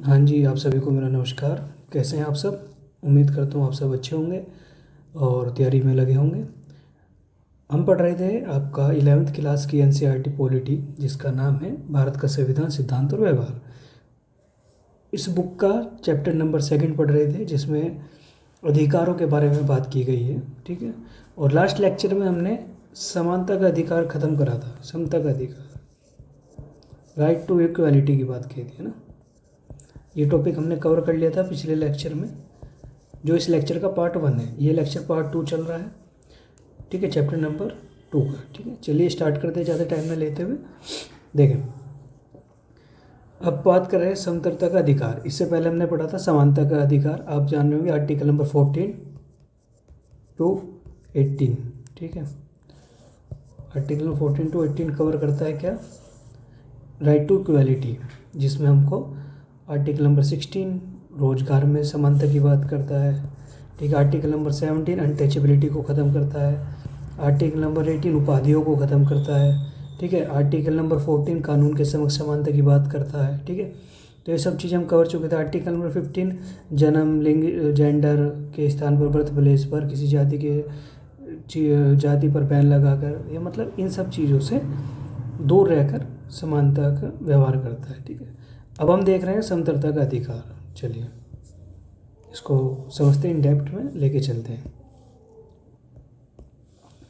हाँ जी, आप सभी को मेरा नमस्कार। कैसे हैं आप सब? उम्मीद करता हूँ आप सब अच्छे होंगे और तैयारी में लगे होंगे। हम पढ़ रहे थे आपका 11वीं क्लास की एनसीईआरटी पॉलिटी, जिसका नाम है भारत का संविधान, सिद्धांत और व्यवहार। इस बुक का चैप्टर नंबर 2 पढ़ रहे थे, जिसमें अधिकारों के बारे में बात की गई है। ठीक है। और लास्ट लेक्चर में हमने समानता का अधिकार ख़त्म करा था, समता का अधिकार, राइट टू इक्वालिटी की बात की थी, है ना। ये टॉपिक हमने कवर कर लिया था पिछले लेक्चर में, जो इस लेक्चर का पार्ट 1 है। ये लेक्चर पार्ट 2 चल रहा है। ठीक है, चैप्टर नंबर 2 का। ठीक है, चलिए स्टार्ट करते हैं ज़्यादा टाइम ना लेते हुए। देखें, अब बात कर रहे हैं समतलता का अधिकार। इससे पहले हमने पढ़ा था समानता का अधिकार। आप जान रहे होंगे आर्टिकल नंबर 14 टू 18। ठीक है, आर्टिकल 14 टू 18 कवर करता है क्या? राइट टू इक्वालिटी, जिसमें हमको आर्टिकल नंबर 16 रोजगार में समानता की बात करता है। ठीक है, आर्टिकल नंबर 17 अनटचेबिलिटी को ख़त्म करता है। आर्टिकल नंबर 18 उपाधियों को ख़त्म करता है। ठीक है, आर्टिकल नंबर 14 कानून के समक्ष समानता की बात करता है। ठीक है, तो ये सब चीज़ें हम कवर चुके थे। आर्टिकल नंबर 15 जन्म, लिंग, जेंडर के स्थान पर, बर्थ प्लेस पर किसी जाति पर बैन लगाकर, ये मतलब इन सब चीज़ों से दूर रहकर समानता का व्यवहार करता है। ठीक है, अब हम देख रहे हैं समतलता का अधिकार। चलिए इसको समझते हैं, इन डेप्थ में लेके चलते हैं।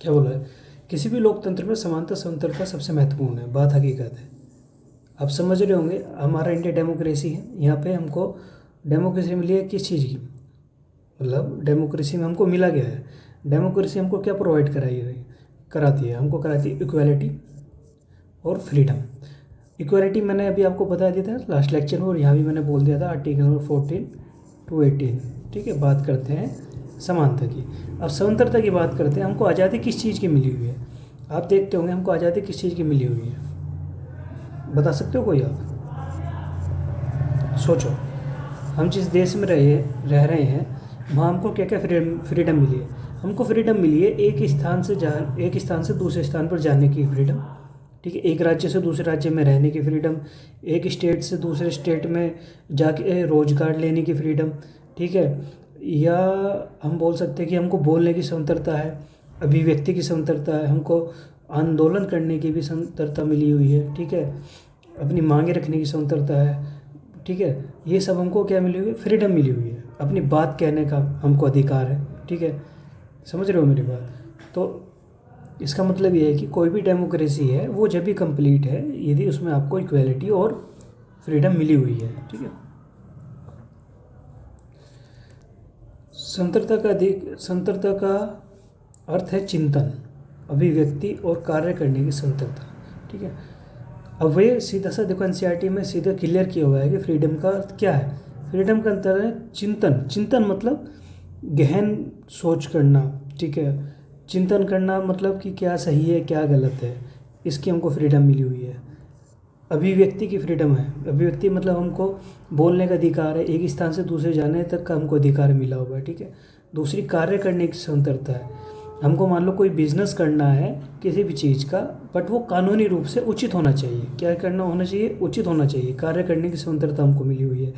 क्या बोला है? किसी भी लोकतंत्र में समानता समतलता सबसे महत्वपूर्ण है, बात हकीकत है। आप समझ रहे होंगे, हमारा इंडिया डेमोक्रेसी है। यहाँ पे हमको डेमोक्रेसी मिली है किस चीज़ की? मतलब डेमोक्रेसी में हमको मिला गया है। डेमोक्रेसी हमको क्या प्रोवाइड कराती है? हमको कराती है इक्वालिटी और फ्रीडम। इक्वालिटी मैंने अभी आपको बता दिया था लास्ट लेक्चर में, और यहाँ भी मैंने बोल दिया था आर्टिकल नंबर 14 टू 18। ठीक है, बात करते हैं समानता की। अब स्वतंत्रता की बात करते हैं। हमको आज़ादी किस चीज़ की मिली हुई है? आप देखते होंगे हमको आज़ादी किस चीज़ की मिली हुई है, बता सकते हो कोई? आप सोचो, हम जिस देश में रह रहे हैं, वहाँ हमको क्या क्या फ्रीडम मिली है? हमको फ्रीडम मिली है एक स्थान से दूसरे स्थान पर जाने की फ्रीडम। ठीक है, एक राज्य से दूसरे राज्य में रहने की फ्रीडम, एक स्टेट से दूसरे स्टेट में जाके रोजगार लेने की फ्रीडम। ठीक है, या हम बोल सकते हैं कि हमको बोलने की स्वतंत्रता है, अभिव्यक्ति की स्वतंत्रता है, हमको आंदोलन करने की भी स्वतंत्रता मिली हुई है। ठीक है, अपनी मांगे रखने की स्वतंत्रता है। ठीक है, ये सब हमको क्या मिली हुई है? फ्रीडम मिली हुई है। अपनी बात कहने का हमको अधिकार है। ठीक है, समझ रहे हो मेरी बात? तो इसका मतलब ये है कि कोई भी डेमोक्रेसी है वो जब भी कंप्लीट है यदि उसमें आपको इक्वालिटी और फ्रीडम मिली हुई है। ठीक है, स्वतंत्रता का अर्थ है चिंतन, अभिव्यक्ति और कार्य करने की स्वतंत्रता। ठीक है, अब वे सीधा सा देखो, एनसीईआरटी में सीधा क्लियर किया हुआ है कि फ्रीडम का अर्थ क्या है। फ्रीडम का अंतर है चिंतन। चिंतन मतलब गहन सोच करना। ठीक है, चिंतन करना मतलब कि क्या सही है क्या गलत है, इसकी हमको फ्रीडम मिली हुई है। अभिव्यक्ति की फ्रीडम है। अभिव्यक्ति मतलब हमको बोलने का अधिकार है, एक स्थान से दूसरे जाने तक का हमको अधिकार मिला हुआ है। ठीक है, दूसरी कार्य करने की स्वतंत्रता है। हमको मान लो कोई बिजनेस करना है किसी भी चीज़ का, बट वो कानूनी रूप से उचित होना चाहिए। क्या करना होना चाहिए? उचित होना चाहिए। कार्य करने की स्वतंत्रता हमको मिली हुई है।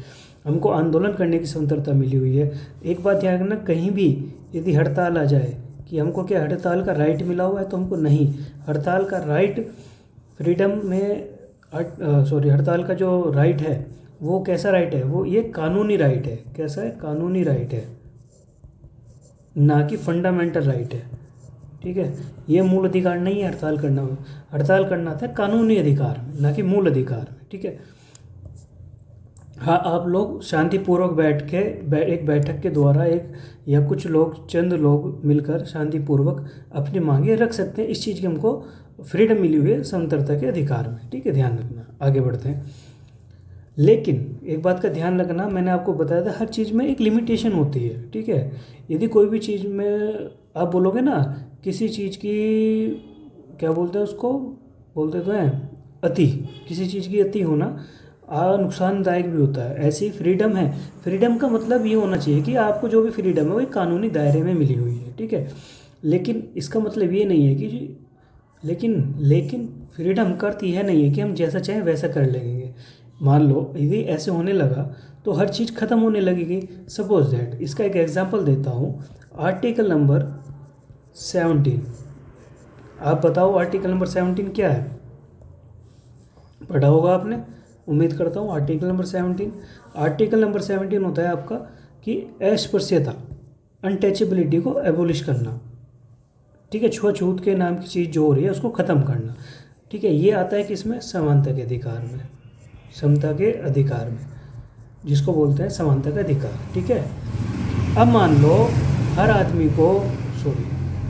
हमको आंदोलन करने की स्वतंत्रता मिली हुई है। एक बात ध्यान रखना, कहीं भी यदि हड़ताल आ जाए कि हमको क्या हड़ताल का राइट मिला हुआ है, तो हमको नहीं। हड़ताल का राइट फ्रीडम में हड़ताल का जो राइट है वो कैसा राइट है? वो ये कानूनी राइट है। कैसा है? कानूनी राइट है, ना कि फंडामेंटल राइट है। ठीक है, ये मूल अधिकार नहीं है हड़ताल करना। हड़ताल करना था कानूनी अधिकार में, ना कि मूल अधिकार में। ठीक है, हाँ, आप लोग शांतिपूर्वक एक बैठक के द्वारा एक या कुछ लोग, चंद लोग मिलकर शांतिपूर्वक अपनी मांगे रख सकते हैं। इस चीज़ की हमको फ्रीडम मिली हुई है स्वतंत्रता के अधिकार में। ठीक है, ध्यान रखना। आगे बढ़ते हैं। लेकिन एक बात का ध्यान रखना, मैंने आपको बताया था हर चीज़ में एक लिमिटेशन होती है। ठीक है, यदि कोई भी चीज़ में आप बोलोगे ना, किसी चीज़ की क्या बोलते हैं उसको, बोलते तो हैं अति, किसी चीज़ की अति होना नुकसानदायक भी होता है। ऐसी फ्रीडम है। फ्रीडम का मतलब ये होना चाहिए कि आपको जो भी फ्रीडम है वो एक कानूनी दायरे में मिली हुई है। ठीक है, लेकिन इसका मतलब ये नहीं है कि लेकिन फ्रीडम का अर्थ यह नहीं है कि हम जैसा चाहें वैसा कर लेंगे। मान लो यदि ऐसे होने लगा तो हर चीज़ ख़त्म होने लगेगी। सपोज दैट, इसका एक एग्जांपल देता हूँ। आर्टिकल नंबर 17, आप बताओ आर्टिकल नंबर 17 क्या है? पढ़ा होगा आपने, उम्मीद करता हूँ। आर्टिकल नंबर 17 होता है आपका कि अस्पृश्यता, अनटचेबिलिटी को एबोलिश करना, ठीक है। छुआछूत के नाम की चीज़ जो हो रही है उसको ख़त्म करना, ठीक है। ये आता है किसमें? समानता के अधिकार में, समता के अधिकार में, जिसको बोलते हैं समानता का अधिकार, ठीक है। अब मान लो हर आदमी को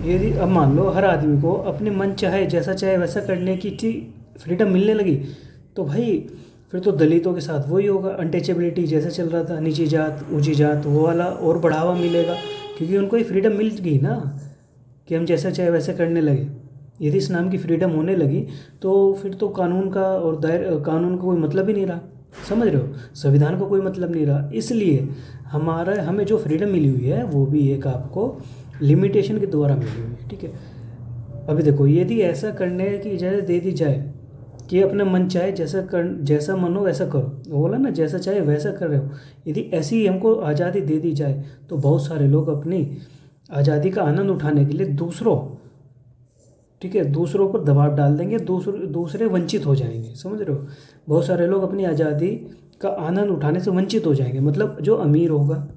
यदि अब मान लो हर आदमी को अपने मन चाहे जैसा चाहे वैसा करने की फ्रीडम मिलने लगी, तो भाई फिर तो दलितों के साथ वही होगा, अनटचेबिलिटी जैसा चल रहा था, नीची जात ऊंची जात वो वाला और बढ़ावा मिलेगा, क्योंकि उनको ये फ्रीडम मिल गई ना कि हम जैसा चाहे वैसे करने लगे। यदि इस नाम की फ्रीडम होने लगी तो फिर तो कानून का और कानून का कोई मतलब ही नहीं रहा, समझ रहे हो? संविधान का कोई मतलब नहीं रहा। इसलिए हमें जो फ्रीडम मिली हुई है वो भी एक आपको लिमिटेशन के द्वारा मिली हुई है, ठीक है। अभी देखो, यदि ऐसा करने की इजाज़त दे दी जाए कि अपना मन चाहे जैसा मन हो वैसा करो, वो बोला ना जैसा चाहे वैसा कर रहे हो, यदि ऐसी हमको आज़ादी दे दी जाए तो बहुत सारे लोग अपनी आज़ादी का आनंद उठाने के लिए ठीक है, दूसरों पर दबाव डाल देंगे, दूसरे वंचित हो जाएंगे, समझ रहे हो? बहुत सारे लोग अपनी आज़ादी का आनंद उठाने से वंचित हो जाएंगे। मतलब जो अमीर होगा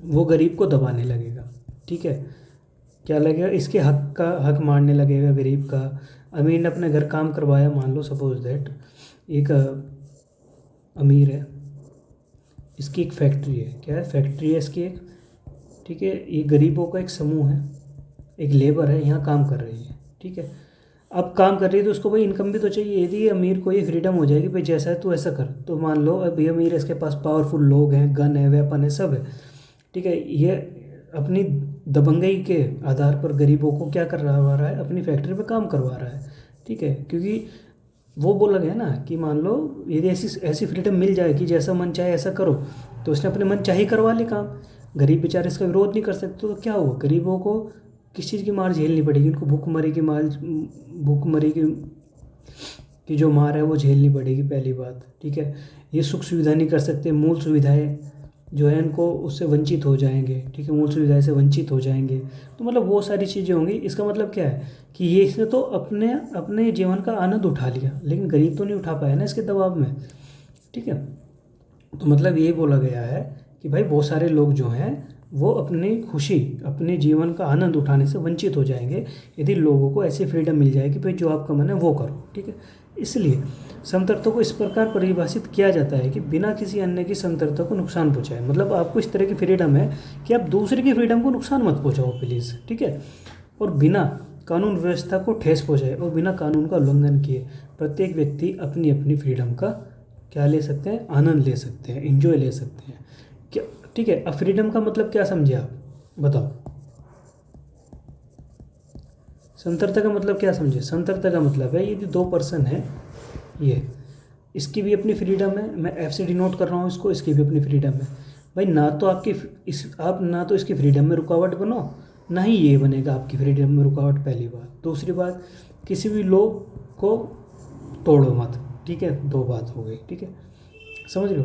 वो गरीब को दबाने लगेगा, ठीक है। क्या लगेगा? इसके हक मारने लगेगा गरीब का। अमीर ने अपने घर काम करवाया, मान लो सपोज दैट एक अमीर है, इसकी एक फैक्ट्री है। क्या है? फैक्ट्री है इसकी एक, ठीक है। ये गरीबों का एक समूह है, एक लेबर है, यहाँ काम कर रही है, ठीक है। अब काम कर रही है तो उसको भाई इनकम भी तो चाहिए। यदि अमीर को ये फ्रीडम हो जाएगी भाई जैसा है तू ऐसा कर, तो मान लो अभी अमीर है, इसके पास पावरफुल लोग हैं, गन है, वेपन है, सब है, ठीक है। ये अपनी दबंगई के आधार पर गरीबों को क्या करवा रहा है? अपनी फैक्ट्री पे काम करवा रहा है, ठीक है। क्योंकि वो बोला गया ना कि मान लो यदि ऐसी फ्रीडम मिल जाए कि जैसा मन चाहे ऐसा करो, तो उसने अपने मन चाहे ही करवा ले काम। गरीब बेचारे इसका विरोध नहीं कर सकते, तो क्या हुआ? गरीबों को किस चीज़ की मार झेलनी पड़ेगी? उनको भूखमरी की जो मार है वो झेलनी पड़ेगी, पहली बात, ठीक है। ये सुख सुविधा नहीं कर सकते, मूल सुविधाएं जो है इनको उससे वंचित हो जाएंगे, ठीक है। मूल सुविधाएं से वंचित हो जाएंगे, तो मतलब वो सारी चीज़ें होंगी। इसका मतलब क्या है कि ये इसने तो अपने अपने जीवन का आनंद उठा लिया, लेकिन गरीब तो नहीं उठा पाया ना इसके दबाव में, ठीक है। तो मतलब ये बोला गया है कि भाई बहुत सारे लोग जो हैं वो अपनी खुशी, अपने जीवन का आनंद उठाने से वंचित हो जाएंगे यदि लोगों को ऐसी फ्रीडम मिल जाए कि भाई जो आपका मन है वो करो, ठीक है। इसलिए समतलता को इस प्रकार परिभाषित किया जाता है कि बिना किसी अन्य की समतलता को नुकसान पहुंचाए। मतलब आपको इस तरह की फ्रीडम है कि आप दूसरे की फ्रीडम को नुकसान मत पहुंचाओ प्लीज़, ठीक है। और बिना कानून व्यवस्था को ठेस पहुंचाए और बिना कानून का उल्लंघन किए प्रत्येक व्यक्ति अपनी अपनी फ्रीडम का क्या ले सकते हैं? आनंद ले सकते हैं, इंजॉय ले सकते हैं, क्या, ठीक है। अब फ्रीडम का मतलब क्या समझे आप? बताओ। स्वतंत्रता का मतलब क्या समझे? स्वतंत्रता का मतलब है यदि दो पर्सन है, ये इसकी भी अपनी फ्रीडम है, मैं एफ से डिनोट कर रहा हूँ इसको, इसकी भी अपनी फ्रीडम है भाई। ना तो आप ना तो इसकी फ्रीडम में रुकावट बनो, ना ही ये बनेगा आपकी फ्रीडम में रुकावट, पहली बात। दूसरी बात, किसी भी लॉ को तोड़ो मत, ठीक है। दो बात हो गई, ठीक है, समझ लो।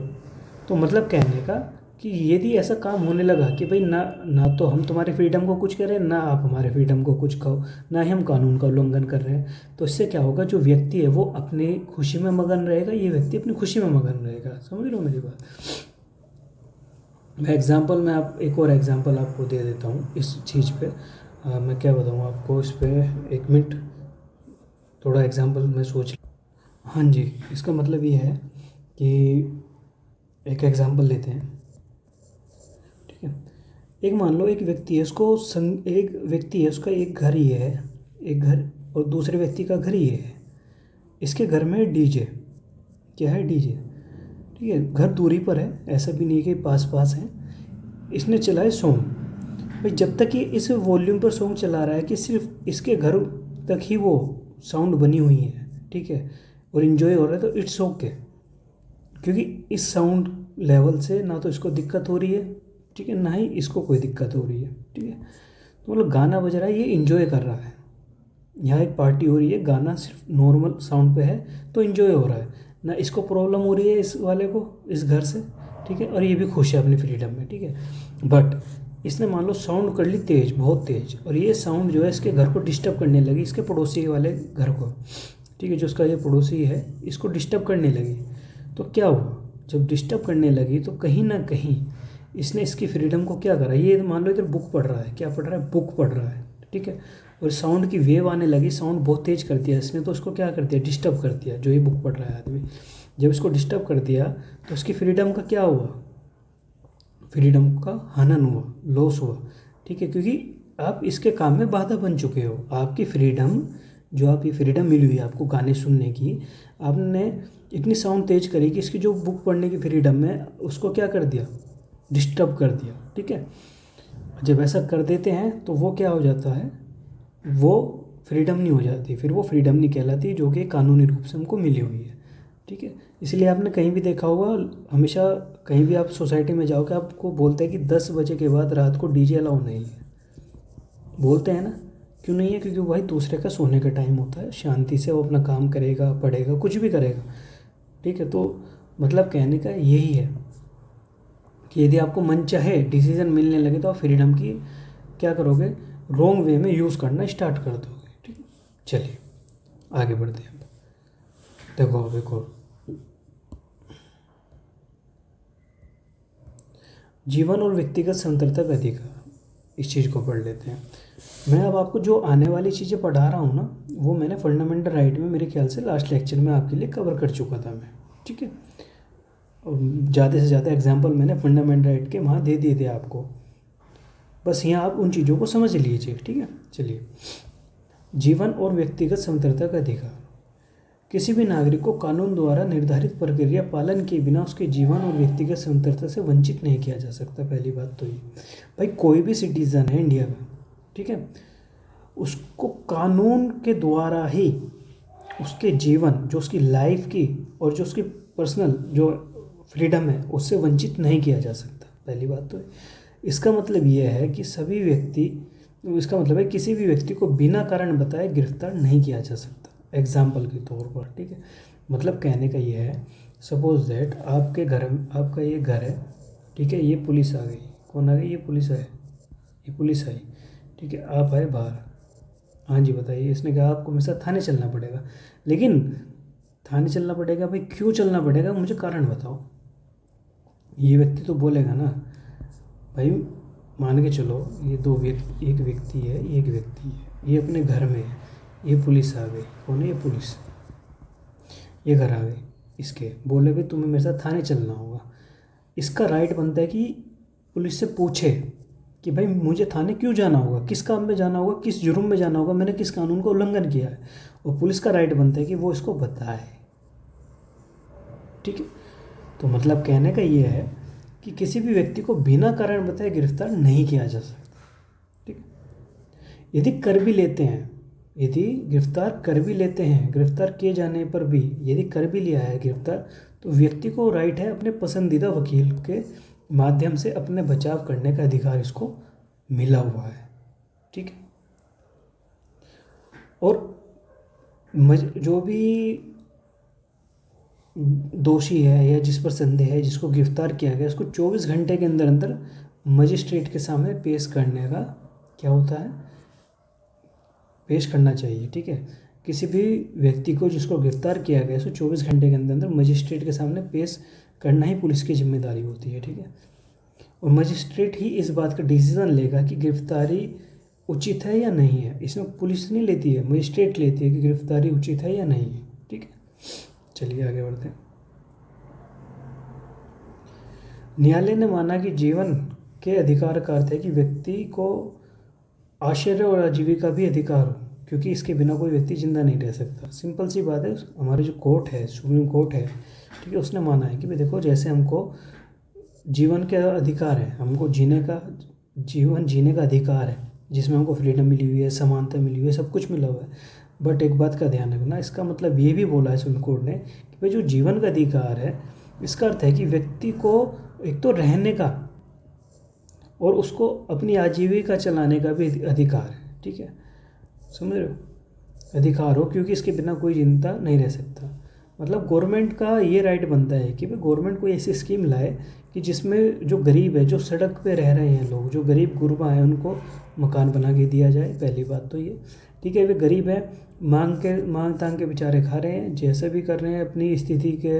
तो मतलब कहने का कि यदि ऐसा काम होने लगा कि भाई ना तो हम तुम्हारे फ्रीडम को कुछ करें, ना आप हमारे फ्रीडम को कुछ कहो, ना ही हम कानून का उल्लंघन कर रहे हैं, तो इससे क्या होगा? जो व्यक्ति है वो अपनी खुशी में मगन रहेगा, ये व्यक्ति अपनी खुशी में मगन रहेगा, समझ रहे हो मेरी बात? मैं एक और एग्जांपल आपको दे देता हूँ इस चीज़ पे। मैं क्या बताऊँ आपको इस पे, एक मिनट, थोड़ा एग्जांपल मैं सोच। हाँ जी, इसका मतलब ये है कि एक एग्जांपल लेते हैं, ठीक है। एक मान लो एक व्यक्ति है, एक व्यक्ति है, उसका एक घर ही है, एक घर, और दूसरे व्यक्ति का घर ही है। इसके घर में डीजे, क्या है? डीजे, ठीक है। घर दूरी पर है, ऐसा भी नहीं कि पास पास है। इसने चलाए सॉन्ग भाई, जब तक ये इस वॉल्यूम पर सॉन्ग चला रहा है कि सिर्फ इसके घर तक ही वो साउंड बनी हुई है, ठीक है, और इन्जॉय हो रहा है, तो इट्स ओके, क्योंकि इस साउंड लेवल से ना तो इसको दिक्कत हो रही है, ठीक है, ना ही इसको कोई दिक्कत हो रही है, ठीक है। तो मतलब गाना बज रहा है, ये इन्जॉय कर रहा है। यहाँ एक पार्टी हो रही है, गाना सिर्फ नॉर्मल साउंड पे है तो इन्जॉय हो रहा है, ना इसको प्रॉब्लम हो रही है इस वाले को इस घर से, ठीक है, और ये भी खुश है अपनी फ्रीडम में, ठीक है। बट इसने मान लो साउंड कर ली तेज, बहुत तेज, और ये साउंड जो है इसके घर को डिस्टर्ब करने लगी, इसके पड़ोसी वाले घर को, ठीक है, जो उसका ये पड़ोसी है इसको डिस्टर्ब करने लगी। तो क्या हुआ, जब डिस्टर्ब करने लगी तो कहीं ना कहीं इसने इसकी फ्रीडम को क्या करा, ये मान लो इधर बुक पढ़ रहा है, क्या पढ़ रहा है, बुक पढ़ रहा है, ठीक है, और साउंड की वेव आने लगी, साउंड बहुत तेज कर दिया इसने, तो उसको क्या कर दिया, डिस्टर्ब कर दिया, जो ये बुक पढ़ रहा है आदमी। जब इसको डिस्टर्ब कर दिया तो उसकी फ्रीडम का क्या हुआ, फ्रीडम का हनन हुआ, लॉस हुआ, ठीक है, क्योंकि आप इसके काम में बाधा बन चुके हो। आपकी फ्रीडम, जो आप ये फ्रीडम मिली हुई है आपको गाने सुनने की, आपने इतनी साउंड तेज करी कि इसकी जो बुक पढ़ने की फ्रीडम है उसको क्या कर दिया, डिस्टर्ब कर दिया, ठीक है। जब ऐसा कर देते हैं तो वो क्या हो जाता है, वो फ्रीडम नहीं हो जाती, फिर वो फ्रीडम नहीं कहलाती, जो कि कानूनी रूप से हमको मिली हुई है, ठीक है। इसलिए आपने कहीं भी देखा होगा, हमेशा कहीं भी आप सोसाइटी में जाओगे आपको बोलते हैं कि 10 बजे के बाद रात को डीजे अलाउ नहीं है, बोलते हैं ना, क्यों नहीं है, क्योंकि भाई दूसरे का सोने का टाइम होता है, शांति से वो अपना काम करेगा, पढ़ेगा, कुछ भी करेगा, ठीक है। तो मतलब कहने का यही है कि यदि आपको मन चाहे डिसीजन मिलने लगे तो आप फ्रीडम की क्या करोगे, रॉन्ग वे में यूज़ करना स्टार्ट कर दोगे, ठीक है। चलिए आगे बढ़ते हैं। देखो अब एक और, जीवन और व्यक्तिगत स्वतंत्रता का अधिकार, इस चीज़ को पढ़ लेते हैं। मैं अब आपको जो आने वाली चीज़ें पढ़ा रहा हूँ ना, वो मैंने फंडामेंटल राइट में मेरे ख्याल से लास्ट लेक्चर में आपके लिए कवर कर चुका था मैं, ठीक है। और ज़्यादा से ज़्यादा एग्जांपल मैंने फंडामेंटल राइट के वहाँ दे दिए थे आपको, बस यहाँ आप उन चीज़ों को समझ लीजिए, ठीक है। चलिए, जीवन और व्यक्तिगत स्वतंत्रता का अधिकार, किसी भी नागरिक को कानून द्वारा निर्धारित प्रक्रिया पालन के बिना उसके जीवन और व्यक्तिगत स्वतंत्रता से वंचित नहीं किया जा सकता। पहली बात तो ये, भाई कोई भी सिटीज़न है इंडिया का, ठीक है, उसको कानून के द्वारा ही उसके जीवन, जो उसकी लाइफ की और जो उसकी पर्सनल जो फ्रीडम है उससे वंचित नहीं किया जा सकता। पहली बात तो इसका मतलब ये है कि सभी व्यक्ति, इसका मतलब है किसी भी व्यक्ति को बिना कारण बताए गिरफ्तार नहीं किया जा सकता, एग्जाम्पल के तौर पर, ठीक है। मतलब कहने का ये है, सपोज दैट आपके घर, आपका ये घर है, ठीक है, ये पुलिस आ गई, कौन आ गई, ये पुलिस आए, ये पुलिस आई, ठीक है, आप आए बाहर, हाँ जी बताइए, इसने कहा आपको मेरे साथ थाने चलना पड़ेगा, लेकिन थाने चलना पड़ेगा, भाई क्यों चलना पड़ेगा, मुझे कारण बताओ। ये व्यक्ति तो बोलेगा ना, भाई मान के चलो ये दो व्यक्ति, एक व्यक्ति है, एक व्यक्ति है, ये अपने घर में है, ये पुलिस आ गई, कौन है, ये पुलिस, ये घर आ गई, इसके बोले भाई तुम्हें मेरे साथ थाने चलना होगा, इसका राइट बनता है कि पुलिस से पूछे कि भाई मुझे थाने क्यों जाना होगा, किस काम में जाना होगा, किस जुर्म में जाना होगा, मैंने किस कानून का उल्लंघन किया है, और पुलिस का राइट बनता है कि वो इसको बताए, ठीक है। तो मतलब कहने का ये है कि किसी भी व्यक्ति को बिना कारण बताए गिरफ्तार नहीं किया जा सकता, ठीक है। यदि कर भी लेते हैं, यदि गिरफ्तार कर भी लेते हैं, गिरफ्तार किए जाने पर भी यदि कर भी लिया है गिरफ्तार, तो व्यक्ति को राइट है अपने पसंदीदा वकील के माध्यम से अपने बचाव करने का अधिकार इसको मिला हुआ है, ठीक है। और जो भी दोषी है या जिस पर संदेह है, जिसको गिरफ्तार किया गया, उसको 24 घंटे के अंदर अंदर मजिस्ट्रेट के सामने पेश करने का क्या होता है, पेश करना चाहिए, ठीक है। किसी भी व्यक्ति को जिसको गिरफ्तार किया गया उसको 24 घंटे के अंदर अंदर मजिस्ट्रेट के सामने पेश करना ही पुलिस की जिम्मेदारी होती है, ठीक है। और मजिस्ट्रेट ही इस बात का डिसीजन लेगा कि गिरफ्तारी उचित है या नहीं है, इसमें पुलिस नहीं लेती है, मजिस्ट्रेट लेती है कि गिरफ्तारी उचित है या नहीं है, ठीक है। चलिए आगे बढ़ते हैं। न्यायालय ने माना कि जीवन के अधिकार का अर्थ है कि व्यक्ति को आश्रय और आजीविका भी अधिकार हो, क्योंकि इसके बिना कोई व्यक्ति जिंदा नहीं रह सकता। सिंपल सी बात है, हमारे जो कोर्ट है, सुप्रीम कोर्ट है, ठीक है, उसने माना है कि भाई देखो, जैसे हमको जीवन के अधिकार है, हमको जीने का, जीवन जीने का अधिकार है, जिसमें हमको फ्रीडम मिली हुई है, समानता मिली हुई है, सब कुछ मिला हुआ है, बट एक बात का ध्यान रखना, इसका मतलब ये भी बोला है सुप्रीम कोर्ट ने कि भाई जो जीवन का अधिकार है, इसका अर्थ है कि व्यक्ति को एक तो रहने का और उसको अपनी आजीविका चलाने का भी अधिकार है, ठीक है, समझ रहे हो, अधिकार हो, क्योंकि इसके बिना कोई जिंदा नहीं रह सकता। मतलब गवर्नमेंट का ये राइट बनता है कि भाई गवर्नमेंट कोई ऐसी स्कीम लाए कि जिसमें जो गरीब है, जो सड़क पे रह रहे हैं लोग, जो गरीब गुरबा हैं, उनको मकान बना के दिया जाए। पहली बात तो ये, ठीक है। वे गरीब है, मांग तांग के बेचारे खा रहे हैं, जैसे भी कर रहे हैं, अपनी स्थिति के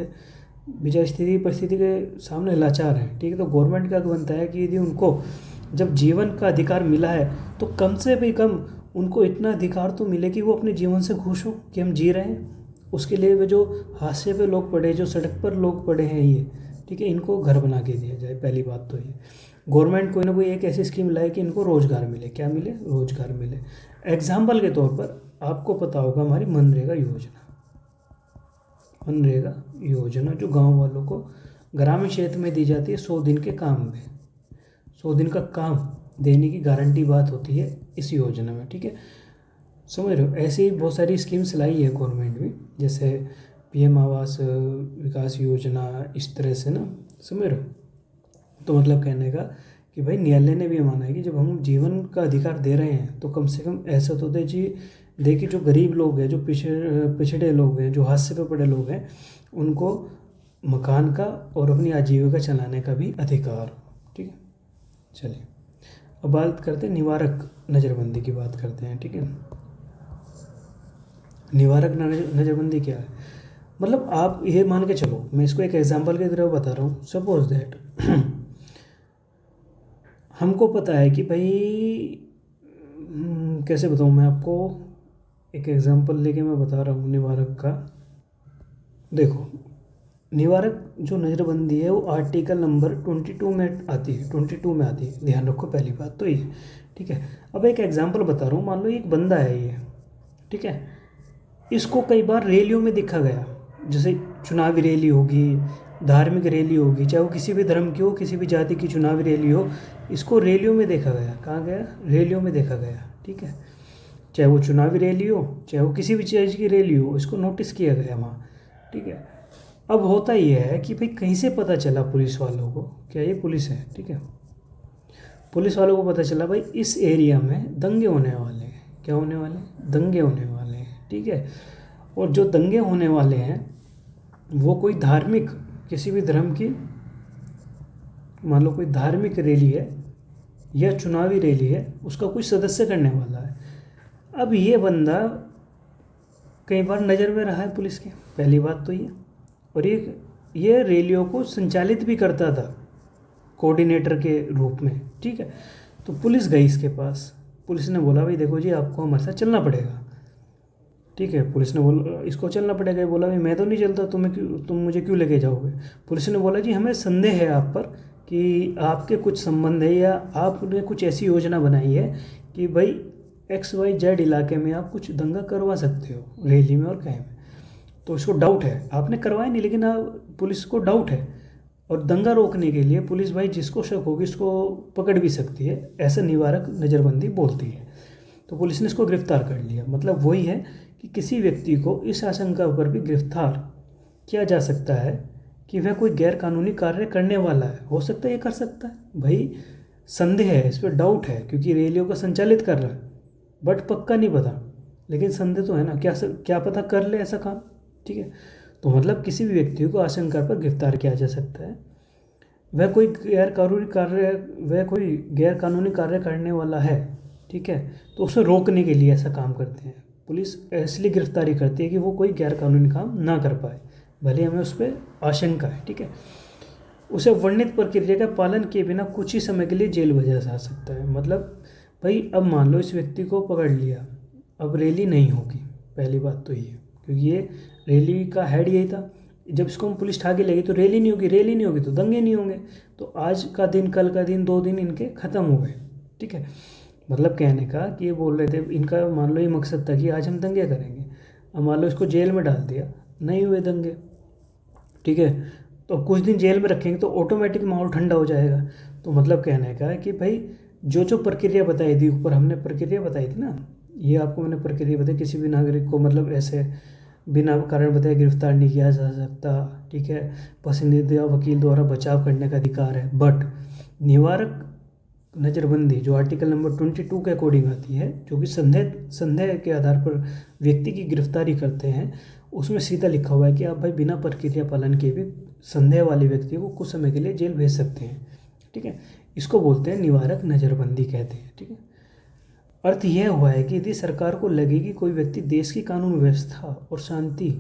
बेचारे स्थिति परिस्थिति के सामने लाचार हैं, ठीक है। तो गवर्नमेंट का बनता है कि यदि उनको जब जीवन का अधिकार मिला है तो कम से भी कम उनको इतना अधिकार तो मिले कि वो अपने जीवन से खुश हो कि हम जी रहे हैं। उसके लिए वे जो हादसे पे लोग पड़े, जो सड़क पर लोग पड़े हैं ये, ठीक है, इनको घर बना के दिया जाए। पहली बात तो ये, गवर्नमेंट कोई ना कोई एक ऐसी स्कीम लाए कि इनको रोज़गार मिले। क्या मिले? रोज़गार मिले। एग्जाम्पल के तौर पर आपको पता होगा हमारी मनरेगा योजना, मनरेगा योजना जो गांव वालों को ग्रामीण क्षेत्र में दी जाती है 100 दिन के काम में, 100 दिन का काम देने की गारंटी बात होती है इस योजना में, ठीक है। समझ रहे हो? ऐसे ही बहुत सारी स्कीम्स लाई है गवर्नमेंट भी, जैसे पीएम आवास विकास योजना, इस तरह से ना, समझ रहे हो? तो मतलब कहने का कि भाई न्यायालय ने भी माना है कि जब हम जीवन का अधिकार दे रहे हैं तो कम से कम ऐसा तो दे कि जो गरीब लोग हैं, जो पिछड़े लोग हैं, जो हादसे पे पड़े लोग हैं, उनको मकान का और अपनी आजीविका चलाने का भी अधिकार, ठीक है। चलिए अब बात करते हैं निवारक नज़रबंदी की बात करते हैं, ठीक है। निवारक नज़रबंदी क्या है? मतलब आप ये मान के चलो, मैं इसको एक एग्जांपल की तरह बता रहा हूँ। सपोज दैट हमको पता है कि भाई कैसे बताऊँ मैं आपको, एक एग्जांपल लेके मैं बता रहा हूँ निवारक का। देखो, निवारक जो नज़रबंदी है वो आर्टिकल नंबर 22 में आती है, 22 में आती है, ध्यान रखो। पहली बात तो ये, ठीक है। अब एक एग्जांपल बता रहा हूँ, मान लो एक बंदा है ये, ठीक है, इसको कई बार रैलियों में देखा गया, जैसे चुनावी रैली होगी, धार्मिक रैली होगी, चाहे वो किसी भी धर्म की हो, किसी भी जाति की चुनावी रैली हो, इसको रैलियों में देखा गया। कहाँ गया? रैलियों में देखा गया, ठीक है। चाहे वो चुनावी रैली हो, चाहे वो किसी भी चीज़ की रैली हो, इसको नोटिस किया गया वहाँ, ठीक है। अब होता यह है कि भाई कहीं से पता चला पुलिस वालों को, क्या ये पुलिस है, ठीक है, पुलिस वालों को पता चला भाई इस एरिया में दंगे होने वाले हैं। क्या होने वाले हैं? दंगे होने वाले हैं, ठीक है। और जो दंगे होने वाले हैं वो कोई धार्मिक, किसी भी धर्म की, मान लो कोई धार्मिक रैली है या चुनावी रैली है, उसका कोई सदस्य करने वाला है। अब ये बंदा कई बार नज़र में रहा है पुलिस के, पहली बात तो ये। और ये रैलियों को संचालित भी करता था कोऑर्डिनेटर के रूप में, ठीक है। तो पुलिस गई इसके पास, पुलिस ने बोला भाई देखो जी आपको हमारे साथ चलना पड़ेगा, ठीक है। पुलिस ने बोला इसको चलना पड़ेगा, बोला भाई मैं तो नहीं चलता, तुम मुझे क्यों लेके जाओगे? पुलिस ने बोला जी हमें संदेह है आप पर कि आपके कुछ संबंध है या आपने कुछ ऐसी योजना बनाई है कि भाई XYZ इलाके में आप कुछ दंगा करवा सकते हो रैली में और कहीं में। तो इसको डाउट है, आपने करवाया नहीं लेकिन पुलिस को डाउट है, और दंगा रोकने के लिए पुलिस भाई जिसको शक होगी उसको पकड़ भी सकती है, ऐसा निवारक नज़रबंदी बोलती है। तो पुलिस ने इसको गिरफ्तार कर लिया। मतलब वही है कि किसी व्यक्ति को इस आशंका पर भी गिरफ्तार किया जा सकता है कि वह कोई गैर कानूनी कार्य करने वाला है। हो सकता है ये कर सकता है, भाई संदेह है, इस पर डाउट है क्योंकि रैलियों को संचालित कर रहा है, बट पक्का नहीं पता, लेकिन संदेह तो है ना, क्या पता कर ले ऐसा काम, ठीक है। तो मतलब किसी भी व्यक्ति को आशंका पर गिरफ्तार किया जा सकता है, वह कोई गैर कानूनी कार्य करने वाला है, ठीक है। तो उसे रोकने के लिए ऐसा काम करते हैं पुलिस, इसलिए गिरफ्तारी करती है कि वो कोई गैर कानूनी काम ना कर पाए, भले हमें उस पर आशंका है, ठीक है। उसे वर्णित प्रक्रिया का पालन किए बिना कुछ ही समय के लिए जेल भेजा जा सकता है। मतलब भाई अब मान लो इस व्यक्ति को पकड़ लिया, अब रैली नहीं होगी, पहली बात तो ये, क्योंकि ये रैली का हेड यही था। जब इसको हम पुलिस ठाके लेगी तो रैली नहीं होगी, रैली नहीं होगी तो दंगे नहीं होंगे, तो आज का दिन, कल का दिन, 2 दिन इनके ख़त्म हो गए, ठीक है। मतलब कहने का कि ये बोल रहे थे, इनका मान लो ये मकसद था कि आज हम दंगे करेंगे। अब मान लो इसको जेल में डाल दिया, नहीं हुए दंगे, ठीक है। तो कुछ दिन जेल में रखेंगे तो ऑटोमेटिक माहौल ठंडा हो जाएगा। तो मतलब कहने का है कि भाई जो प्रक्रिया बताई थी, ऊपर हमने प्रक्रिया बताई थी ना, ये आपको मैंने प्रक्रिया बताई, किसी भी नागरिक को मतलब ऐसे बिना कारण बताए गिरफ्तार नहीं किया जा सकता, ठीक है। पसंदीदा वकील द्वारा बचाव करने का अधिकार है। बट निवारक नज़रबंदी जो आर्टिकल नंबर 22 के अकॉर्डिंग आती है, जो कि संदेह के आधार पर व्यक्ति की गिरफ्तारी करते हैं, उसमें सीधा लिखा हुआ है कि आप भाई बिना प्रक्रिया पालन के भी संदेह वाले व्यक्ति को कुछ समय के लिए जेल भेज सकते हैं। ठीक है, इसको बोलते हैं निवारक नज़रबंदी कहते हैं। ठीक है, अर्थ यह हुआ है कि यदि सरकार को लगे कि कोई व्यक्ति देश की कानून व्यवस्था और शांति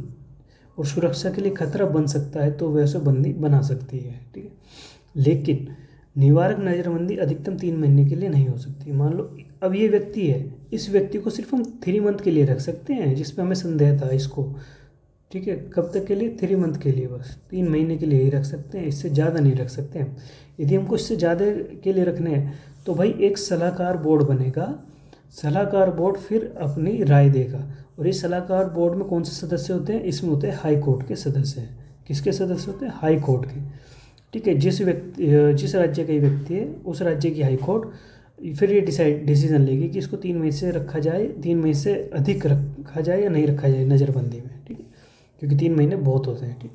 और सुरक्षा के लिए खतरा बन सकता है तो वह उसे बंदी बना सकती है। ठीक है, लेकिन निवारक नज़रबंदी अधिकतम 3 महीने के लिए नहीं हो सकती। मान लो अब ये व्यक्ति है, इस व्यक्ति को सिर्फ हम 3 मंथ के लिए रख सकते हैं, जिसमें हमें संदेह था इसको। ठीक है, कब तक के लिए? 3 मंथ के लिए, बस 3 महीने के लिए ही रख सकते हैं, इससे ज़्यादा नहीं रख सकते हैं। यदि हमको इससे ज़्यादा के लिए रखने हैं तो भाई एक सलाहकार बोर्ड बनेगा, सलाहकार बोर्ड फिर अपनी राय देगा। और इस सलाहकार बोर्ड में कौन से सदस्य होते हैं? इसमें होते हैं हाई कोर्ट के सदस्य हैं। किसके सदस्य होते हैं? हाई कोर्ट के। ठीक है, जिस राज्य का व्यक्ति है उस राज्य की हाई कोर्ट फिर ये डिसीजन लेगी कि इसको 3 महीने से रखा जाए, 3 महीने से अधिक रखा जाए या नहीं रखा जाए नज़रबंदी में। ठीक है, क्योंकि 3 महीने बहुत होते हैं। ठीक,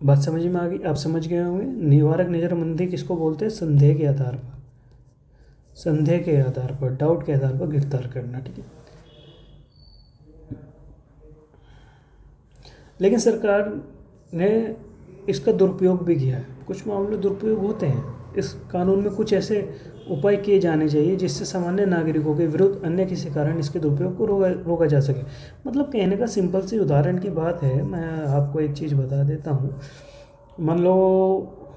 बात समझ में आ गई? आप समझ गए होंगे। निवारक नज़रबंदी किसको बोलते हैं? संदेह के आधार पर, संदेह के आधार पर, डाउट के आधार पर गिरफ्तार करना। ठीक है, लेकिन सरकार ने इसका दुरुपयोग भी किया है। कुछ मामले दुरुपयोग होते हैं। इस कानून में कुछ ऐसे उपाय किए जाने चाहिए जिससे सामान्य नागरिकों के विरुद्ध अन्य किसी कारण इसके दुरुपयोग को रोका जा सके। मतलब कहने का सिंपल सी उदाहरण की बात है। मैं आपको एक चीज़ बता देता हूँ। मान लो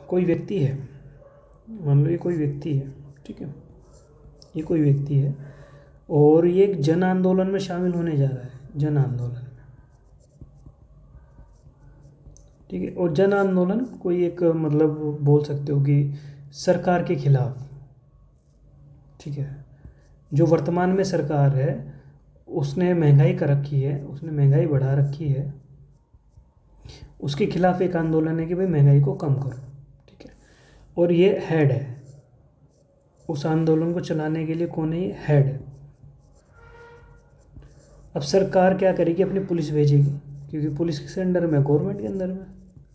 कोई व्यक्ति है, मान लो ये कोई व्यक्ति है। ठीक है, ये कोई व्यक्ति है और ये एक जन आंदोलन में शामिल होने जा रहा है, जन आंदोलन। ठीक है, और जन आंदोलन कोई एक मतलब बोल सकते हो कि सरकार के खिलाफ। ठीक है, जो वर्तमान में सरकार है उसने महंगाई कर रखी है, उसने महंगाई बढ़ा रखी है, उसके खिलाफ एक आंदोलन है कि भाई महंगाई को कम करो। ठीक है, और ये हेड है उस आंदोलन को चलाने के लिए। कौन है ये? हेड है। अब सरकार क्या करेगी? अपनी पुलिस भेजेगी, क्योंकि पुलिस किसके अंडर में? गवर्नमेंट के अंदर में।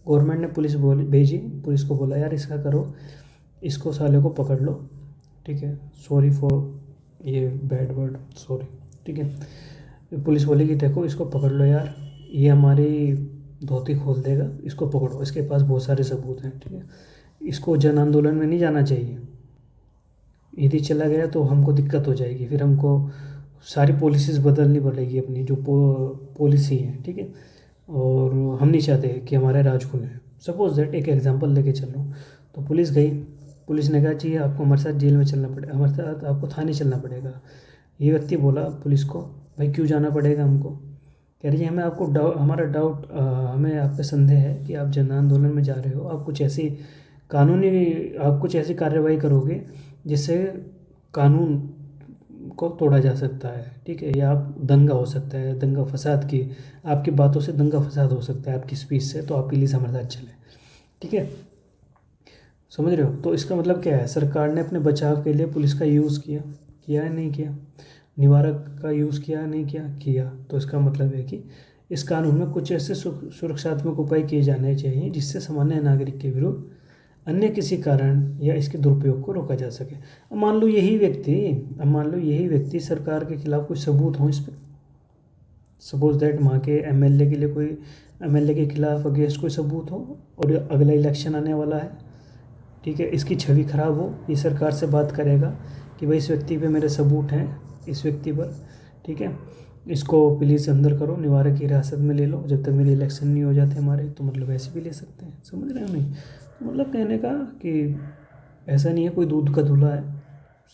गवर्नमेंट ने पुलिस भेजी, पुलिस को बोला यार इसका करो, इसको साले को पकड़ लो। ठीक है, सॉरी फॉर ये बैड वर्ड, सॉरी। ठीक है, पुलिस बोलेगी देखो इसको पकड़ लो यार, ये हमारी धोती खोल देगा, इसको पकड़ो, इसके पास बहुत सारे सबूत हैं। ठीक है, इसको जन आंदोलन में नहीं जाना चाहिए, यदि चला गया तो हमको दिक्कत हो जाएगी, फिर हमको सारी पॉलिसीज़ बदलनी पड़ेगी अपनी जो पॉलिसी है। ठीक है, और हम नहीं चाहते कि हमारे राज खुले। सपोज दैट एक एग्जांपल लेके चल रहा हूँ। तो पुलिस गई, पुलिस ने कहा चाहिए आपको हमारे साथ जेल में चलना पड़ेगा, हमारे साथ आपको थाने चलना पड़ेगा। ये व्यक्ति बोला पुलिस को भाई क्यों जाना पड़ेगा हमको? कह रही है हमें आपको डाउट हमें आप पे संदेह है कि आप जन आंदोलन में जा रहे हो, आप कुछ ऐसी कार्रवाई करोगे जिससे कानून को तोड़ा जा सकता है। ठीक है, या आप दंगा हो सकता है, दंगा फसाद की, आपकी बातों से दंगा फसाद हो सकता है आपकी स्पीच से, तो आप प्लीज़ हमारे साथ चले। ठीक है, समझ रहे हो? तो इसका मतलब क्या है? सरकार ने अपने बचाव के लिए पुलिस का यूज़ किया है नहीं किया? निवारक का यूज़ किया नहीं किया? तो इसका मतलब है कि इस कानून में कुछ ऐसे सुरक्षात्मक उपाय किए जाने चाहिए जिससे सामान्य नागरिक के विरुद्ध अन्य किसी कारण या इसके दुरुपयोग को रोका जा सके। अब मान लो यही व्यक्ति सरकार के खिलाफ कोई सबूत हो इस पर। सपोज दैट वहाँ के एमएलए के लिए कोई एमएलए के खिलाफ अगेंस्ट कोई सबूत हो और अगला इलेक्शन आने वाला है। ठीक है, इसकी छवि खराब हो, ये सरकार से बात करेगा कि भाई इस व्यक्ति पे मेरे सबूत हैं, इस व्यक्ति पर। ठीक है, इसको प्लीज़ अंदर करो, निवारक की हिरासत में ले लो जब तक मेरे इलेक्शन नहीं हो जाते हमारे। तो मतलब ऐसे भी ले सकते हैं, समझ रहे हो नहीं? मतलब कहने का कि ऐसा नहीं है कोई दूध का धुला है।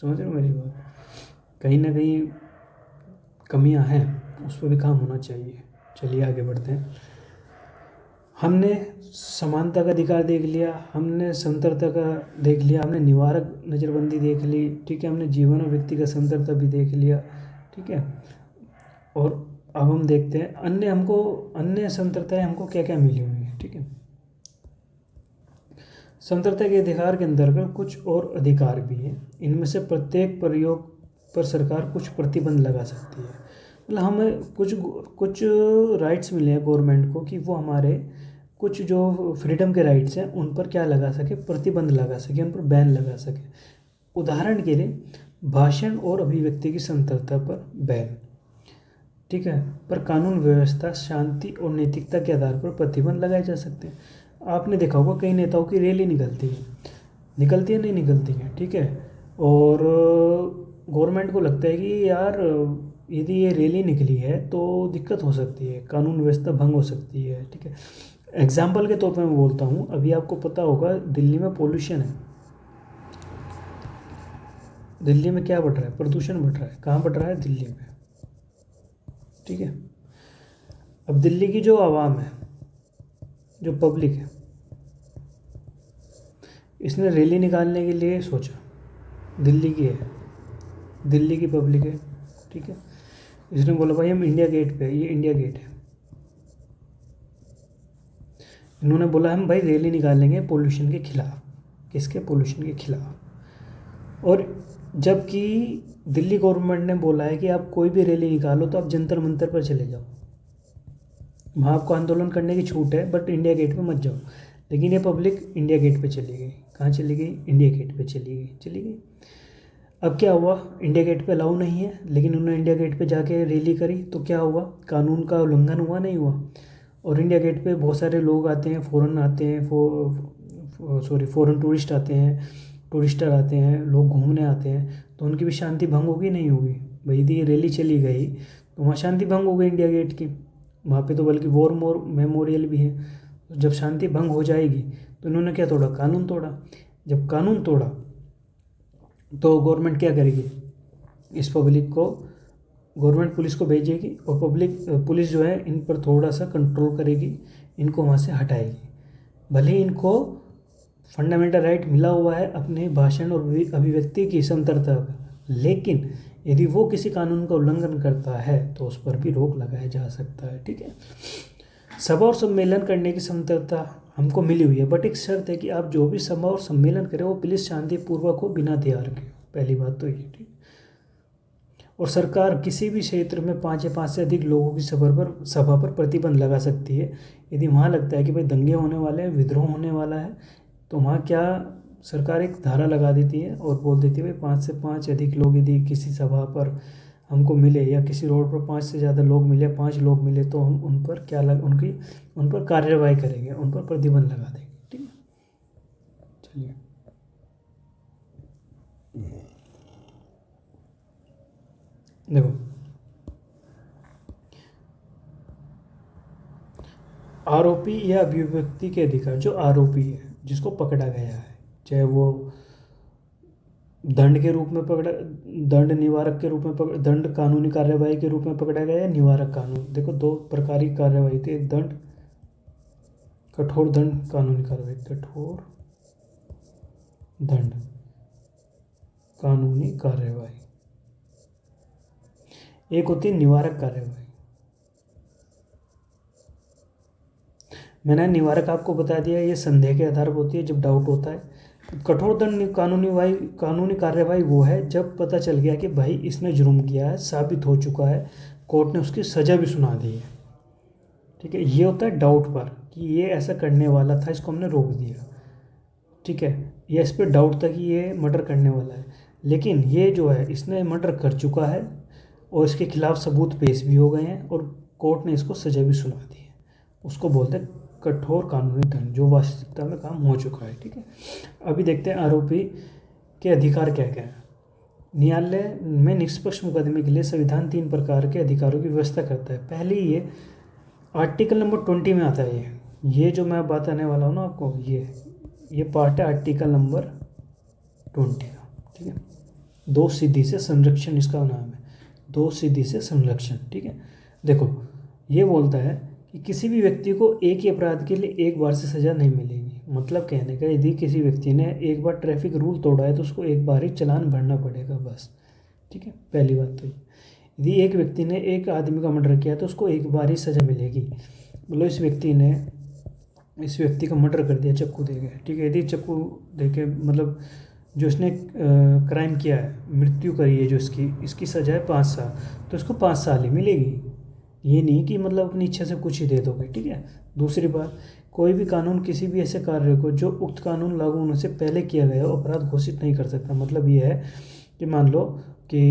समझ रहे हो मेरी बात? कहीं ना कहीं कमियां हैं, उस पर भी काम होना चाहिए। चलिए आगे बढ़ते हैं। हमने समानता का अधिकार देख लिया, हमने स्वतंत्रता का देख लिया, हमने निवारक नज़रबंदी देख ली। ठीक है, हमने जीवन और व्यक्तिगत स्वतंत्रता भी देख लिया। ठीक है, और अब हम देखते हैं अन्य स्वतंत्रताएं हमको क्या क्या मिली हुई हैं। ठीक है, स्वतंत्रता के अधिकार के अंतर्गत कुछ और अधिकार भी हैं। इनमें से प्रत्येक प्रयोग पर सरकार कुछ प्रतिबंध लगा सकती है। मतलब हमें कुछ राइट्स मिले हैं गवर्नमेंट को कि वो हमारे कुछ जो फ्रीडम के राइट्स हैं उन पर क्या लगा सके? प्रतिबंध लगा सके, उन पर बैन लगा सके। उदाहरण के लिए भाषण और अभिव्यक्ति की स्वतंत्रता पर बैन। ठीक ठीक है, पर कानून व्यवस्था, शांति और नैतिकता के आधार पर प्रतिबंध लगाए जा सकते हैं। आपने देखा होगा कई नेताओं की रैली निकलती है, नहीं निकलती है, ठीक है, और गवर्नमेंट को लगता है कि यार यदि ये रैली निकली है तो दिक्कत हो सकती है, कानून व्यवस्था भंग हो सकती है, ठीक है। एग्जाम्पल के तौर पे मैं बोलता हूँ, अभी आपको पता होगा दिल्ली में पोल्यूशन है, दिल्ली में क्या बढ़ रहा है, प्रदूषण बढ़ रहा है, कहाँ बढ़ रहा है, दिल्ली में, ठीक है। अब दिल्ली की जो आवाम है, जो पब्लिक है, इसने रैली निकालने के लिए सोचा, दिल्ली की है, दिल्ली की पब्लिक है, ठीक है। इसने बोला भाई हम इंडिया गेट पे, ये इंडिया गेट है, इन्होंने बोला हम भाई रैली निकालेंगे पोल्यूशन के खिलाफ, किसके, पोल्यूशन के खिलाफ। और जबकि दिल्ली गवर्नमेंट ने बोला है कि आप कोई भी रैली निकालो तो आप जंतर मंतर पर चले जाओ, वहाँ आपको आंदोलन करने की छूट है, बट इंडिया गेट पे मत जाओ। लेकिन ये पब्लिक इंडिया गेट पे चली गई, कहाँ चली गई, इंडिया गेट पे चली गई। अब क्या हुआ, इंडिया गेट पे अलाउ नहीं है, लेकिन उन्होंने इंडिया गेट पे जाके रैली करी, तो क्या हुआ, कानून का उल्लंघन हुआ, नहीं हुआ। और इंडिया गेट पे बहुत सारे लोग आते हैं, फ़ॉरेन आते हैं, फ़ॉरेन टूरिस्ट आते हैं, टूरिस्टर आते हैं, लोग घूमने आते हैं, तो उनकी भी शांति भंग होगी, नहीं होगी। भाई यदि ये रैली चली गई तो वहाँ शांति भंग हो गई इंडिया गेट की, वहाँ पे तो बल्कि वॉर मेमोरियल भी है। जब शांति भंग हो जाएगी तो इन्होंने क्या तोड़ा, कानून तोड़ा। जब कानून तोड़ा तो गवर्नमेंट क्या करेगी, इस पब्लिक को, गवर्नमेंट पुलिस को भेजेगी, और पुलिस जो है इन पर थोड़ा सा कंट्रोल करेगी, इनको वहाँ से हटाएगी। भले ही इनको फंडामेंटल राइट मिला हुआ है अपने भाषण और अभिव्यक्ति की स्वतंत्रता का, लेकिन यदि वो किसी कानून का उल्लंघन करता है तो उस पर भी रोक लगाया जा सकता है, ठीक है। सभा और सम्मेलन करने की स्वतंत्रता हमको मिली हुई है, बट एक शर्त है कि आप जो भी सभा और सम्मेलन करें वो प्लीज़ शांतिपूर्वक हो, बिना हथियार के, पहली बात तो ये, ठीक। और सरकार किसी भी क्षेत्र में 5 या 5 से अधिक लोगों की सभा पर प्रतिबंध लगा सकती है। यदि वहाँ लगता है कि भाई दंगे होने वाले हैं, विद्रोह होने वाला है, तो वहाँ क्या सरकार एक धारा लगा देती है और बोल देती है भाई 5 से 5 अधिक लोग यदि किसी सभा पर हमको मिले, या किसी रोड पर 5 से ज़्यादा लोग मिले, 5 लोग मिले, तो हम उन पर उन पर कार्रवाई करेंगे, उन पर प्रतिबंध लगा देंगे, ठीक है। चलिए, देखो, आरोपी या अभिव्यक्ति के अधिकार, जो आरोपी है जिसको पकड़ा गया है, चाहे वो दंड के रूप में पकड़ा, दंड निवारक के रूप में पकड़ा, दंड कानूनी कार्यवाही के रूप में पकड़ा गया है, निवारक कानून, देखो 2 प्रकार की कार्यवाही थी, एक दंड, कठोर दंड, कानूनी कार्यवाही, कठोर दंड, कानूनी कार्यवाही, एक होती है निवारक कार्यवाही। मैंने निवारक आपको बता दिया, ये संदेह के आधार पर होती है, जब डाउट होता है। कठोर दंड कानूनी कार्यवाही वो है जब पता चल गया कि भाई इसने जुर्म किया है, साबित हो चुका है, कोर्ट ने उसकी सज़ा भी सुना दी है, ठीक है। ये होता है डाउट पर कि ये ऐसा करने वाला था, इसको हमने रोक दिया, ठीक है, ये इस पर डाउट था कि ये मर्डर करने वाला है। लेकिन ये जो है इसने मर्डर कर चुका है और इसके खिलाफ सबूत पेश भी हो गए हैं और कोर्ट ने इसको सज़ा भी सुना दी है, उसको बोलते हैं कठोर कानूनी दंड, जो वास्तविकता में काम हो चुका है, ठीक है। अभी देखते हैं आरोपी के अधिकार क्या क्या है। न्यायालय में निष्पक्ष मुकदमे के लिए संविधान 3 प्रकार के अधिकारों की व्यवस्था करता है। पहले ये आर्टिकल नंबर 20 में आता है, ये जो मैं बात आने वाला हूँ ना आपको, ये पार्ट है आर्टिकल नंबर 20 का, ठीक है। 2 सिद्धि से संरक्षण इसका नाम है, 2 सिद्धि से संरक्षण, ठीक है। देखो, ये बोलता है कि किसी भी व्यक्ति को एक ही अपराध के लिए एक बार से सज़ा नहीं मिलेगी। मतलब कहने का, यदि किसी व्यक्ति ने एक बार ट्रैफिक रूल तोड़ा है तो उसको एक बार ही चालान भरना पड़ेगा, बस, ठीक है, पहली बात तो। यदि एक व्यक्ति ने एक आदमी का मर्डर किया तो उसको एक बार ही सज़ा मिलेगी। मतलब इस व्यक्ति का मर्डर कर दिया चक्कू दे के, ठीक है, यदि चक्कू दे के, मतलब जो इसने क्राइम किया है, मृत्यु करी है जो इसकी सज़ा है 5 साल, तो इसको 5 साल ही मिलेगी। ये नहीं कि मतलब अपनी इच्छा से कुछ ही दे दोगे, ठीक है। दूसरी बात, कोई भी कानून किसी भी ऐसे कार्य को जो उक्त कानून लागू होने से पहले किया गया हो अपराध घोषित नहीं कर सकता। मतलब ये है कि मान लो कि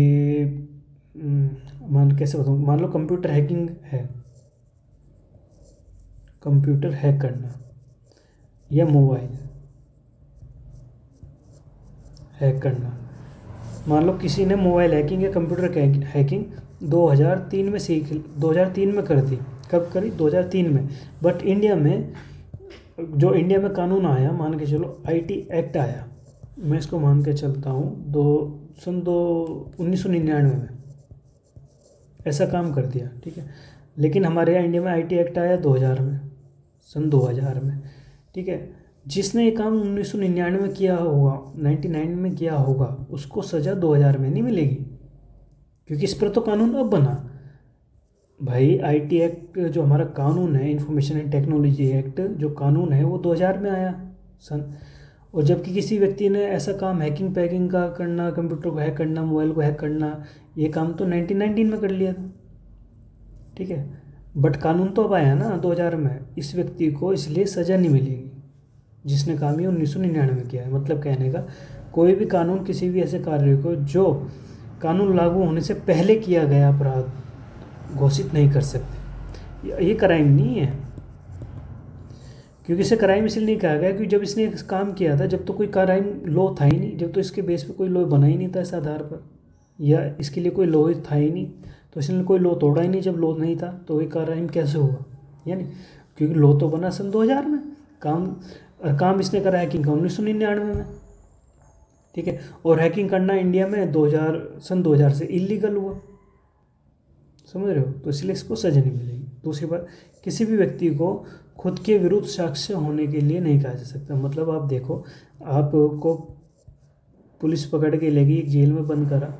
कैसे बताऊँ, मान लो कंप्यूटर हैकिंग है, कंप्यूटर हैक करना या मोबाइल हैक करना। मान लो किसी ने मोबाइल हैकिंग या कंप्यूटर हैकिंग 2003 में 2003 में कर दी। कब करी? 2003 में। बट इंडिया में जो इंडिया में कानून आया, मान के चलो आईटी एक्ट आया, मैं इसको मान के चलता हूँ 1999 में ऐसा काम कर दिया, ठीक है। लेकिन हमारे यहाँ इंडिया में आईटी एक्ट आया 2000 में, सन 2000 में, ठीक है। जिसने ये काम 1999 में किया होगा, 99 में किया होगा, उसको सज़ा 2000 में नहीं मिलेगी, क्योंकि इस पर तो कानून अब बना भाई। आईटी एक्ट जो हमारा कानून है, इंफॉर्मेशन एंड टेक्नोलॉजी एक्ट जो कानून है, वो 2000 में आया सन। और जबकि किसी व्यक्ति ने ऐसा काम हैकिंग पैकिंग का करना, कंप्यूटर को हैक करना, मोबाइल को हैक करना, ये काम तो 1919 में कर लिया था, ठीक है। बट कानून तो अब आया ना 2000 में, इस व्यक्ति को इसलिए सज़ा नहीं मिलेगी जिसने काम ये 1999 में किया है। मतलब कहने का, कोई भी कानून किसी भी ऐसे कार्य को जो कानून लागू होने से पहले किया गया अपराध घोषित नहीं कर सकते। ये क्राइम नहीं है, क्योंकि इसे क्राइम इसलिए नहीं कहा गया क्योंकि जब इसने काम किया था, जब तो कोई क्राइम लॉ था ही नहीं, जब तो इसके बेस पे कोई लॉ बना ही नहीं था इस आधार पर, या इसके लिए कोई लॉ था ही नहीं, तो इसने कोई लॉ तोड़ा ही नहीं। जब लॉ नहीं था तो ये क्राइम कैसे हुआ? यानी क्योंकि लॉ तो बना सन 2000 में, काम इसने करा हैकिंग का 1999 में, ठीक है। और हैकिंग करना इंडिया में सन 2000 से इलीगल हुआ, समझ रहे हो? तो इसलिए इसको सजा नहीं मिलेगी। दूसरी बात, किसी भी व्यक्ति को खुद के विरुद्ध साक्ष्य होने के लिए नहीं कहा जा सकता। मतलब आप देखो, आपको पुलिस पकड़ के लेगी, एक जेल में बंद करा,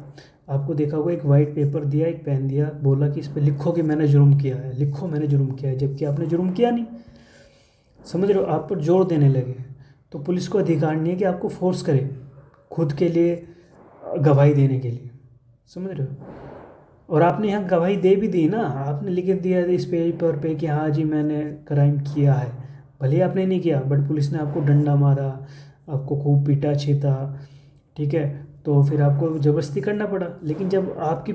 आपको देखा होगा एक वाइट पेपर दिया, एक पेन दिया, बोला कि इस पर लिखो कि मैंने जुर्म किया है, लिखो मैंने जुर्म किया है, जबकि आपने जुर्म किया नहीं, समझ रहे हो? आप पर जोर देने लगे, तो पुलिस को अधिकार नहीं है कि आपको फोर्स करे खुद के लिए गवाही देने के लिए, समझ रहे हो? और आपने यहाँ गवाही दे भी दी ना, आपने लिख दिया इस पेपर पे कि हाँ जी मैंने क्राइम किया है, भले आपने नहीं किया, बट पुलिस ने आपको डंडा मारा, आपको खूब पीटा छेता, ठीक है, तो फिर आपको ज़बरदस्ती करना पड़ा। लेकिन जब आप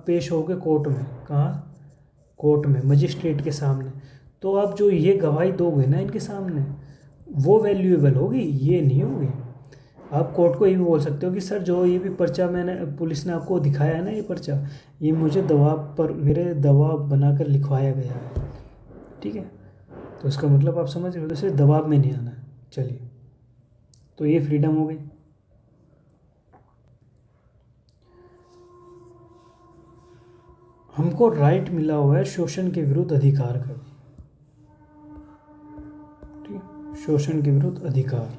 पेश हो गए कोर्ट में, कहाँ? कोर्ट में, मजिस्ट्रेट के सामने, तो आप जो ये गवाही दोगे ना इनके सामने, वो वैल्यूएबल होगी, ये नहीं होगी। आप कोर्ट को ये भी बोल सकते हो कि सर जो ये भी पर्चा मैंने, पुलिस ने आपको दिखाया है ना, ये पर्चा, ये मुझे मेरे दबाव बनाकर लिखवाया गया है, ठीक है। तो इसका मतलब आप समझ रहे हो, सिर्फ दबाव में नहीं आना है। चलिए, तो ये फ्रीडम हो गई। हमको राइट मिला हुआ है शोषण के विरुद्ध अधिकार का, ठीक है, शोषण के विरुद्ध अधिकार।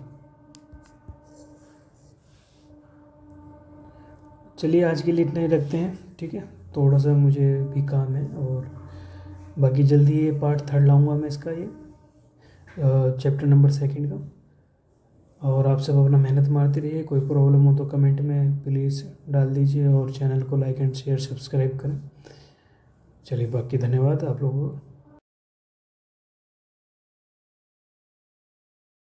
चलिए आज के लिए इतना ही रखते हैं, ठीक है। थोड़ा सा मुझे भी काम है, और बाकी जल्दी ये पार्ट 3 लाऊंगा मैं इसका, ये चैप्टर नंबर 2 का। और आप सब अपना मेहनत मारते रहिए, कोई प्रॉब्लम हो तो कमेंट में प्लीज़ डाल दीजिए, और चैनल को लाइक एंड शेयर सब्सक्राइब करें। चलिए, बाकी धन्यवाद आप लोगों को।